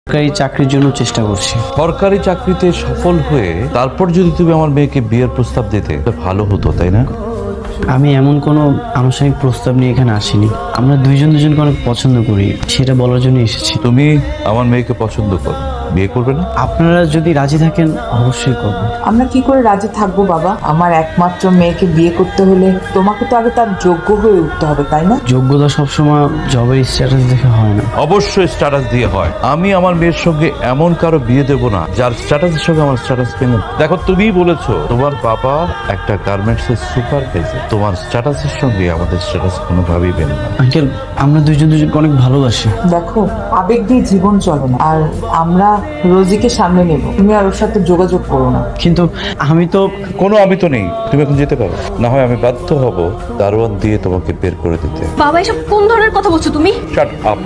সরকারি চাকরির জন্য চেষ্টা করছি। সরকারি চাকরিতে সফল হয়ে তারপর যদি তুমি আমার মেয়েকে বিয়ের প্রস্তাব দিতে ভালো হতো, তাই না? আমি এমন কোনো আনুষ্ঠানিক প্রস্তাব নিয়ে এখানে আসিনি। আমরা দুজনকে অনেক পছন্দ করি, সেটা বলার জন্য এসেছি। তুমি আমার মেয়েকে পছন্দ করো, বিয়ে করবে না? আপনারা যদি রাজি থাকেন অবশ্যই করবো। আমরা কি করে রাজি থাকবো বাবা? আমার একমাত্র মেয়েকে বিয়ে করতে হলে তোমাকে তো আগে তার যোগ্য হয়ে উঠতে হবে, তাই না? যোগ্যতা সবসময় জবের স্ট্যাটাস দেখে হয় না। অবশ্যই স্ট্যাটাস দিয়ে হয়। আমি আমার মেয়ের সঙ্গে এমন কারো বিয়ে দেব না যার স্ট্যাটাসের সঙ্গে আমার স্ট্যাটাস পেল। দেখো, তুমিই বলেছো তোমার বাবা একটা গার্মেন্টস এর সুপারভাইজার, তোমার স্ট্যাটাসের সঙ্গে আমাদের স্ট্যাটাস কোনোভাবেই পেল না। আঙ্কেল, আমরা দুজনকে অনেক ভালোবাসি। দেখো, আবেগ দিয়ে জীবন চলে না। আর আমরা রোজিকে সামনে নেব, তুমি আর ওর সাথে যোগাযোগ করো না। কিন্তু আমি তো কোনো আমি তো নেই, তুমি এখন যেতে পারো, না হয় আমি বাধ্য হব দারোয়ান দিয়ে তোমাকে বের করে দিতে। বাবা, এসব কোন ধরনের কথা বলছো তুমি? Shut up.